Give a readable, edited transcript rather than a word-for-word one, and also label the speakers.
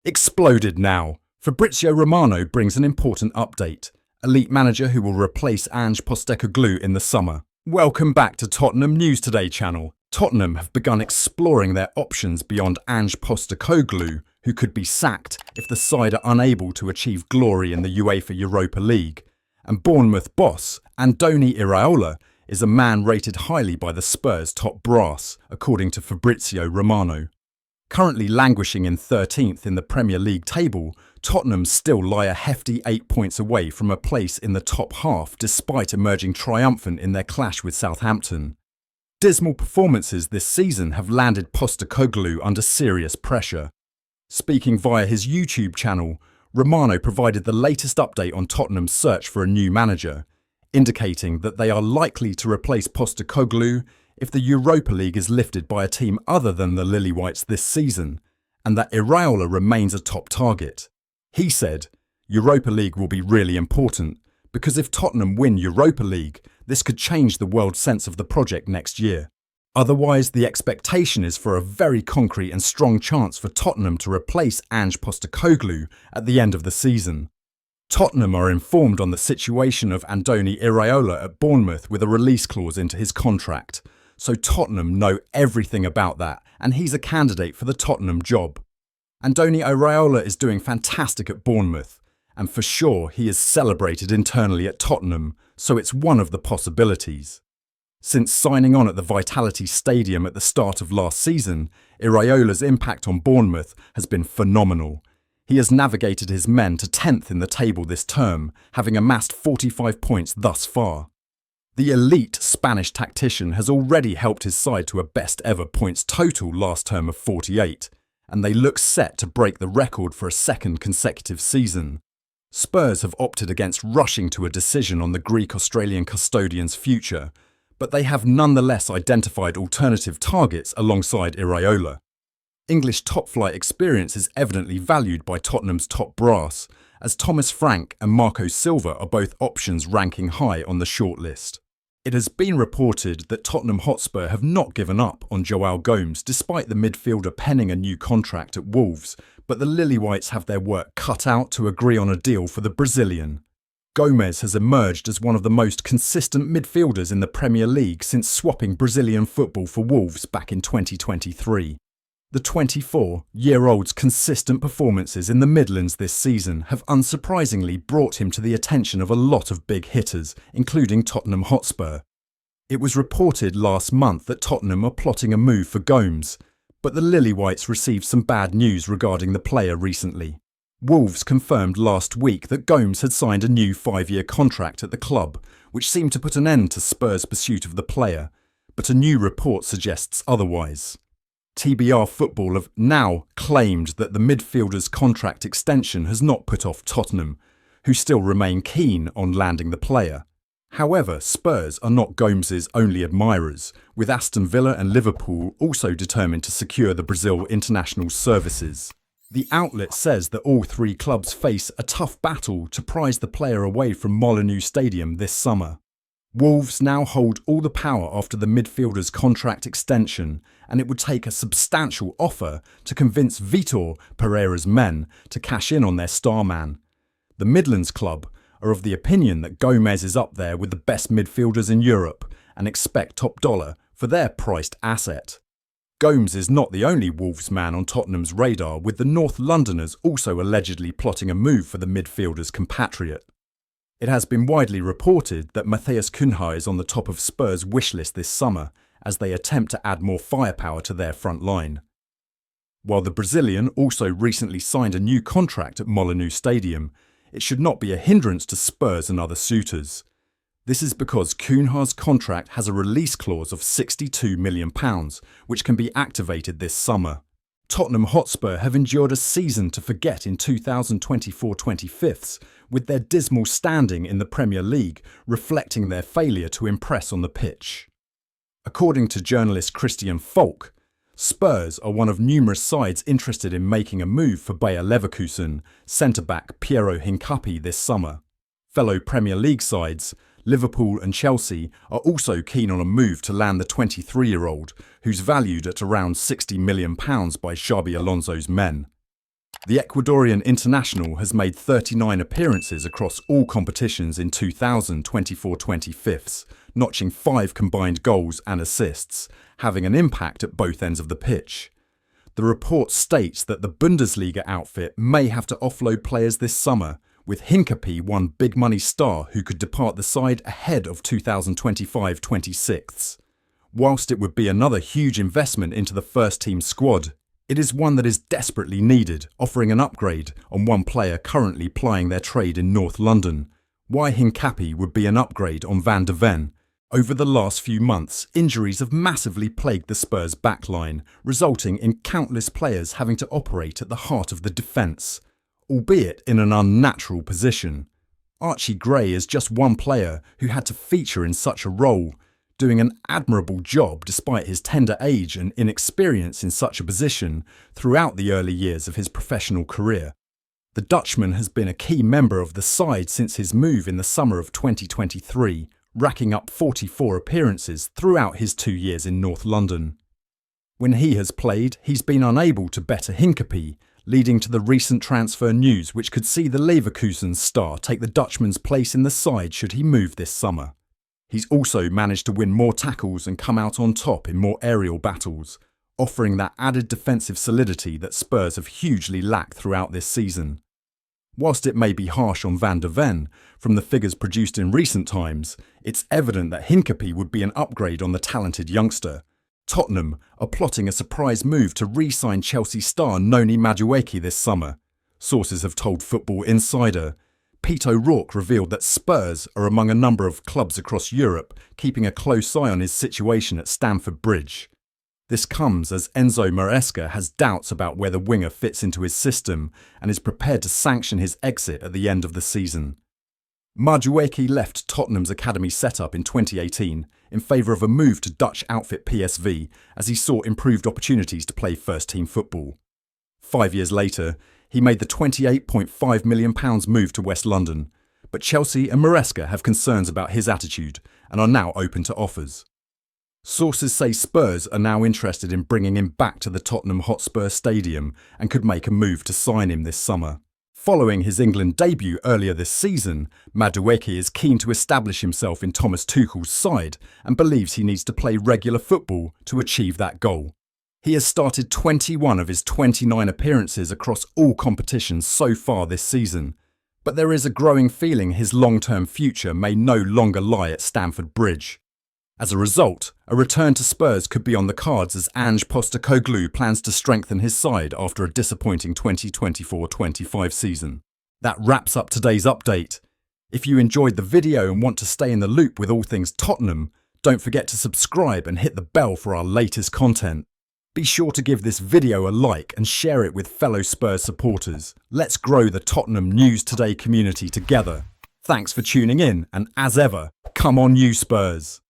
Speaker 1: Exploded now. Fabrizio Romano brings an important update. Elite manager who will replace Ange Postecoglou in the summer. Welcome back to Tottenham News Today channel. Tottenham have begun exploring their options beyond Ange Postecoglou, who could be sacked if the side are unable to achieve glory in the UEFA Europa League. And Bournemouth boss, Andoni Iraola, is a man rated highly by the Spurs top brass, according to Fabrizio Romano. Currently languishing in 13th in the Premier League table, Tottenham still lie a hefty 8 points away from a place in the top half despite emerging triumphant in their clash with Southampton. Dismal performances this season have landed Postecoglou under serious pressure. Speaking via his YouTube channel, Romano provided the latest update on Tottenham's search for a new manager, indicating that they are likely to replace Postecoglou if the Europa League is lifted by a team other than the Lilywhites this season, and that Iraola remains a top target. He said, "Europa League will be really important, because if Tottenham win Europa League, this could change the world sense of the project next year. Otherwise, the expectation is for a very concrete and strong chance for Tottenham to replace Ange Postecoglou at the end of the season." Tottenham are informed on the situation of Andoni Iraola at Bournemouth with a release clause into his contract, so Tottenham know everything about that, and he's a candidate for the Tottenham job. Andoni Iraola is doing fantastic at Bournemouth, and for sure he is celebrated internally at Tottenham, so it's one of the possibilities. Since signing on at the Vitality Stadium at the start of last season, Iraola's impact on Bournemouth has been phenomenal. He has navigated his men to 10th in the table this term, having amassed 45 points thus far. The elite Spanish tactician has already helped his side to a best-ever points total last term of 48, and they look set to break the record for a second consecutive season. Spurs have opted against rushing to a decision on the Greek-Australian custodian's future, but they have nonetheless identified alternative targets alongside Iraola. English top-flight experience is evidently valued by Tottenham's top brass, as Thomas Frank and Marco Silva are both options ranking high on the shortlist. It has been reported that Tottenham Hotspur have not given up on Joao Gomes despite the midfielder penning a new contract at Wolves, but the Lilywhites have their work cut out to agree on a deal for the Brazilian. Gomes has emerged as one of the most consistent midfielders in the Premier League since swapping Brazilian football for Wolves back in 2023. The 24-year-old's consistent performances in the Midlands this season have unsurprisingly brought him to the attention of a lot of big hitters, including Tottenham Hotspur. It was reported last month that Tottenham are plotting a move for Gomes, but the Lilywhites received some bad news regarding the player recently. Wolves confirmed last week that Gomes had signed a new 5-year contract at the club, which seemed to put an end to Spurs' pursuit of the player, but a new report suggests otherwise. TBR Football have now claimed that the midfielder's contract extension has not put off Tottenham, who still remain keen on landing the player. However, Spurs are not Gomes's only admirers, with Aston Villa and Liverpool also determined to secure the Brazil international's services. The outlet says that all three clubs face a tough battle to prize the player away from Molineux Stadium this summer. Wolves now hold all the power after the midfielder's contract extension, and it would take a substantial offer to convince Vitor Pereira's men to cash in on their star man. The Midlands club are of the opinion that Gomes is up there with the best midfielders in Europe and expect top dollar for their priced asset. Gomes is not the only Wolves man on Tottenham's radar, with the North Londoners also allegedly plotting a move for the midfielder's compatriot. It has been widely reported that Matheus Cunha is on the top of Spurs' wishlist this summer as they attempt to add more firepower to their front line. While the Brazilian also recently signed a new contract at Molineux Stadium, it should not be a hindrance to Spurs and other suitors. This is because Cunha's contract has a release clause of £62 million, which can be activated this summer. Tottenham Hotspur have endured a season to forget in 2024-25, with their dismal standing in the Premier League reflecting their failure to impress on the pitch. According to journalist Christian Falk, Spurs are one of numerous sides interested in making a move for Bayer Leverkusen centre-back Piero Hincapié this summer. Fellow Premier League sides, Liverpool and Chelsea, are also keen on a move to land the 23-year-old, who's valued at around £60 million by Xabi Alonso's men. The Ecuadorian international has made 39 appearances across all competitions in 2024-25, notching 5 combined goals and assists, having an impact at both ends of the pitch. The report states that the Bundesliga outfit may have to offload players this summer, with Hincapie one big money star who could depart the side ahead of 2025-26. Whilst it would be another huge investment into the first team squad, it is one that is desperately needed, offering an upgrade on one player currently plying their trade in North London. Why Hincapie would be an upgrade on Van de Ven? Over the last few months, injuries have massively plagued the Spurs backline, resulting in countless players having to operate at the heart of the defence, albeit in an unnatural position. Archie Gray is just one player who had to feature in such a role, doing an admirable job despite his tender age and inexperience in such a position throughout the early years of his professional career. The Dutchman has been a key member of the side since his move in the summer of 2023, racking up 44 appearances throughout his 2 years in North London. When he has played, he's been unable to better Hincapie, leading to the recent transfer news which could see the Leverkusen star take the Dutchman's place in the side should he move this summer. He's also managed to win more tackles and come out on top in more aerial battles, offering that added defensive solidity that Spurs have hugely lacked throughout this season. Whilst it may be harsh on Van de Ven, from the figures produced in recent times, it's evident that Hincapie would be an upgrade on the talented youngster. Tottenham are plotting a surprise move to re-sign Chelsea star Noni Madueke this summer. Sources have told Football Insider. Pete O'Rourke revealed that Spurs are among a number of clubs across Europe keeping a close eye on his situation at Stamford Bridge. This comes as Enzo Maresca has doubts about where the winger fits into his system and is prepared to sanction his exit at the end of the season. Madueke left Tottenham's academy setup in 2018 in favour of a move to Dutch outfit PSV as he sought improved opportunities to play first-team football. 5 years later, he made the £28.5 million move to West London, but Chelsea and Maresca have concerns about his attitude and are now open to offers. Sources say Spurs are now interested in bringing him back to the Tottenham Hotspur stadium and could make a move to sign him this summer. Following his England debut earlier this season, Madueke is keen to establish himself in Thomas Tuchel's side and believes he needs to play regular football to achieve that goal. He has started 21 of his 29 appearances across all competitions so far this season, but there is a growing feeling his long-term future may no longer lie at Stamford Bridge. As a result, a return to Spurs could be on the cards as Ange Postecoglou plans to strengthen his side after a disappointing 2024-25 season. That wraps up today's update. If you enjoyed the video and want to stay in the loop with all things Tottenham, don't forget to subscribe and hit the bell for our latest content. Be sure to give this video a like and share it with fellow Spurs supporters. Let's grow the Tottenham News Today community together. Thanks for tuning in, and as ever, come on you Spurs!